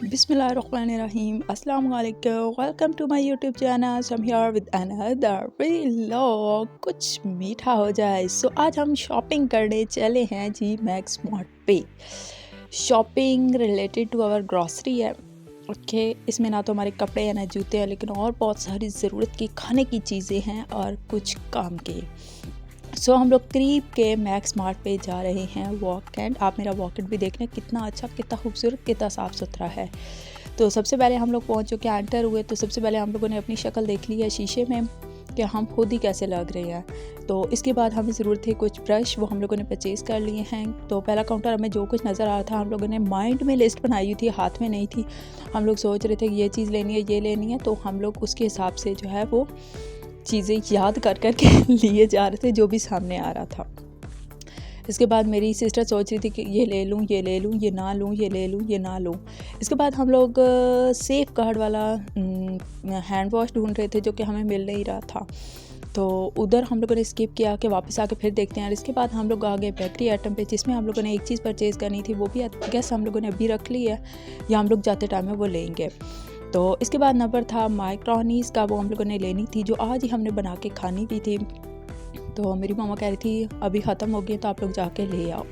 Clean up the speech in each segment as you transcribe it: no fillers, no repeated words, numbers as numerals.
बिस्मिल्लाहिर्रहमानिर्रहीम अस्सलाम वालेकुम welcome to my YouTube channel. So I am here with another vlog. कुछ मीठा हो जाए। सो आज हम शॉपिंग करने चले हैं जी मैक्स मार्ट पे। Shopping related to our grocery है। ओके इसमें ना तो हमारे कपड़े हैं ना जूते हैं, लेकिन और बहुत सारी ज़रूरत की खाने की चीज़ें हैं और कुछ काम के। सो हम लोग करीब के मैक्स मार्ट पे जा रहे हैं वॉक एंड। आप मेरा वॉकेट भी देख लें, कितना अच्छा, कितना खूबसूरत, कितना साफ़ सुथरा है। तो सबसे पहले हम लोग पहुँच चुके हैं, एंटर हुए तो सबसे पहले हम लोगों ने अपनी शक्ल देख ली है शीशे में कि हम खुद ही कैसे लग रहे हैं। तो इसके बाद हमें ज़रूरत थी कुछ ब्रश, वो हम लोगों ने परचेज़ कर लिए हैं। तो पहला काउंटर हमें जो कुछ नज़र आ रहा था, हम लोगों ने माइंड में लिस्ट बनाई हुई थी, हाथ में नहीं थी। हम लोग सोच रहे थे कि ये चीज़ लेनी है, ये लेनी है, तो हम लोग उसके हिसाब से जो है वो चीज़ें याद कर कर के लिए जा रहे थे जो भी सामने आ रहा था। इसके बाद मेरी सिस्टर सोच रही थी कि ये ले लूँ, ये ले लूँ, ये ना लूँ, ये ले लूँ, ये ना लूँ। इसके बाद हम लोग सेफ गार्ड वाला हैंड वॉश ढूंढ रहे थे जो कि हमें मिल नहीं रहा था। तो उधर हम लोगों ने स्किप किया कि वापस आके फिर देखते हैं। और इसके बाद हम लोग आ गए बेकरी आइटम पे, जिसमें हम लोगों ने एक चीज़ परचेज़ करनी थी, वो भी गैस हम लोगों ने अभी रख ली है या हम लोग जाते टाइम में वो लेंगे। तो इसके बाद नंबर था माइक्रोनीस का, वो हम लोगों ने लेनी थी, जो आज ही हमने बना के खानी भी थी। तो मेरी मामा कह रही थी अभी ख़त्म हो गई तो आप लोग जाके ले आओ।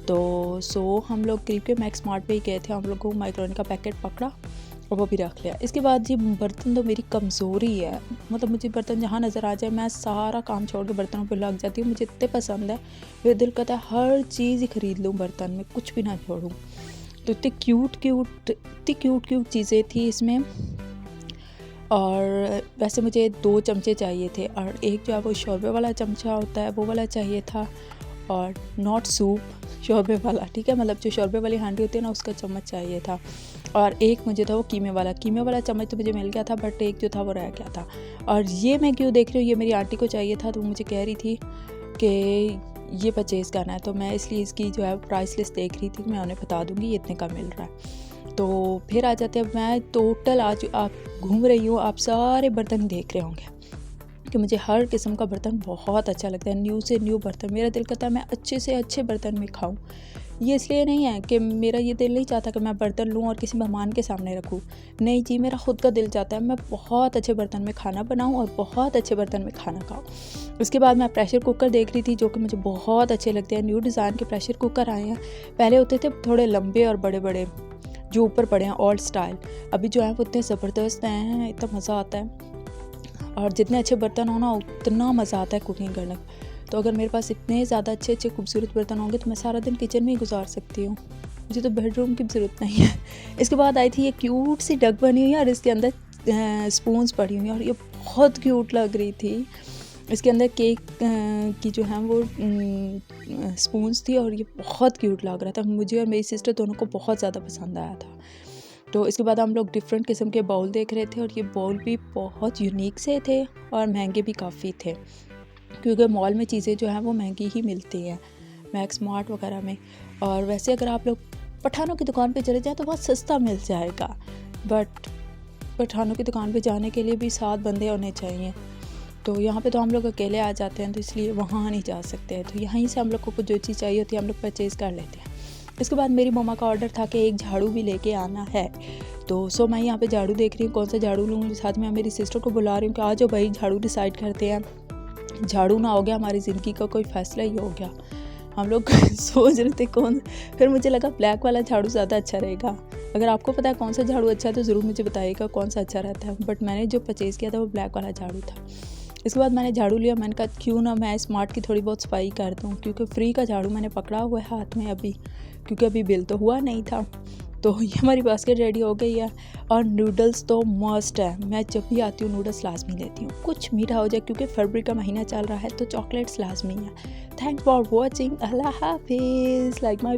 तो हम लोग करीब के मैक्स मार्ट पे ही गए थे। हम लोग को माइक्रोनी का पैकेट पकड़ा और वो भी रख लिया। इसके बाद जी बर्तन तो मेरी कमज़ोरी है, मतलब मुझे बर्तन जहाँ नज़र आ जाए मैं सारा काम छोड़ के बर्तनों पे लग जाती हूँ। मुझे इतने पसंद है, मेरा दिल करता है हर चीज़ ही ख़रीद लूँ, बर्तन में कुछ भी ना छोड़ूँ। तो इतनी क्यूट चीज़ें थी इसमें। और वैसे मुझे 2 चमचे चाहिए थे, और एक जो है वो शोरबे वाला चमचा होता है वो वाला चाहिए था, और नॉट सूप शोरबे वाला, ठीक है, मतलब जो शोरबे वाली हांडी होती है ना उसका चम्मच चाहिए था। और एक मुझे था वो कीमे वाला चम्मच तो मुझे मिल गया था, बट एक जो था वो रह गया था। और ये मैं क्यों देख रही हूँ, ये मेरी आंटी को चाहिए था, तो वो मुझे कह रही थी कि ये परचेज़ करना है, तो मैं इसलिए इसकी जो है प्राइस लिस्ट देख रही थी, मैं उन्हें बता दूँगी ये इतने का मिल रहा है। तो फिर आ जाते हैं, मैं टोटल आज आप घूम रही हूँ, आप सारे बर्तन देख रहे होंगे कि मुझे हर किस्म का बर्तन बहुत अच्छा लगता है। न्यू से न्यू बर्तन, मेरा दिल करता है मैं अच्छे से अच्छे बर्तन में खाऊं। ये इसलिए नहीं है कि मेरा ये दिल नहीं चाहता कि मैं बर्तन लूं और किसी मेहमान के सामने रखूं, नहीं जी, मेरा खुद का दिल चाहता है मैं बहुत अच्छे बर्तन में खाना बनाऊं और बहुत अच्छे बर्तन में खाना खाऊं। उसके बाद मैं प्रेशर कुकर देख रही थी, जो कि मुझे बहुत अच्छे लगते हैं। न्यू डिज़ाइन के प्रेशर कुकर आए हैं, पहले होते थे थोड़े लंबे और बड़े बड़े जो ऊपर पड़े हैं ओल्ड स्टाइल, अभी जो है वो इतने ज़बरदस्त हैं, इतना मज़ा आता है। और जितने अच्छे बर्तन हो ना उतना मज़ा आता है कुकिंग करने का। तो अगर मेरे पास इतने ज़्यादा अच्छे अच्छे खूबसूरत बर्तन होंगे तो मैं सारा दिन किचन में ही गुजार सकती हूँ, मुझे तो बेडरूम की ज़रूरत नहीं है। इसके बाद आई थी ये क्यूट सी डग बनी हुई है और इसके अंदर स्पून्स पड़ी हुई हैं, और ये बहुत क्यूट लग रही थी। इसके अंदर केक की जो है वो स्पून्स थी, और ये बहुत क्यूट लग रहा था। मुझे और मेरी सिस्टर दोनों को बहुत ज़्यादा पसंद आया था। तो इसके बाद हम लोग डिफरेंट किस्म के बाउल देख रहे थे, और ये बाउल भी बहुत यूनिक से थे और महंगे भी काफ़ी थे, क्योंकि मॉल में चीज़ें जो हैं वो महंगी ही मिलती हैं, मैक्स मार्ट वगैरह में। और वैसे अगर आप लोग पठानों की दुकान पे चले जाएँ तो बहुत सस्ता मिल जाएगा, बट पठानों की दुकान पे जाने के लिए भी 7 बंदे होने चाहिए। तो यहाँ पे तो हम लोग अकेले आ जाते हैं, तो इसलिए वहाँ नहीं जा सकते हैं। तो यहीं से हम लोग को जो चीज़ चाहिए होती है हम लोग परचेज़ कर लेते हैं। इसके बाद मेरी मम्मा का ऑर्डर था कि एक झाड़ू भी लेके आना है। तो मैं यहाँ पे झाड़ू देख रही हूँ, कौन सा झाड़ू लूँ। साथ में मेरी सिस्टर को बुला रही हूँ कि आ जाओ भाई झाड़ू डिसाइड करते हैं। झाड़ू ना हो गया हमारी ज़िंदगी का कोई फ़ैसला ही हो गया। हम लोग सोच रहे थे कौन, फिर मुझे लगा ब्लैक वाला झाड़ू ज़्यादा अच्छा रहेगा। अगर आपको पता है कौन सा झाड़ू अच्छा है तो ज़रूर मुझे बताइएगा कौन सा अच्छा रहता है, बट मैंने जो परचेज़ किया था वो ब्लैक वाला झाड़ू था। इसके बाद मैंने झाड़ू लिया, मैंने कहा क्यों ना मैं स्मार्ट की थोड़ी बहुत सफाई कर दूँ, क्योंकि फ्री का झाड़ू मैंने पकड़ा हुआ है हाथ में अभी, क्योंकि अभी बिल तो हुआ नहीं था। तो ये हमारी बास्केट रेडी हो गई है। और नूडल्स तो मस्ट है, मैं जब भी आती हूँ नूडल्स लाजमी लेती हूँ, कुछ मीठा हो जाए, क्योंकि फरवरी का महीना चल रहा है तो चॉकलेट्स लाजमी है। थैंक्स फॉर वॉचिंग, अल्लाह हाफिज़, लाइक माई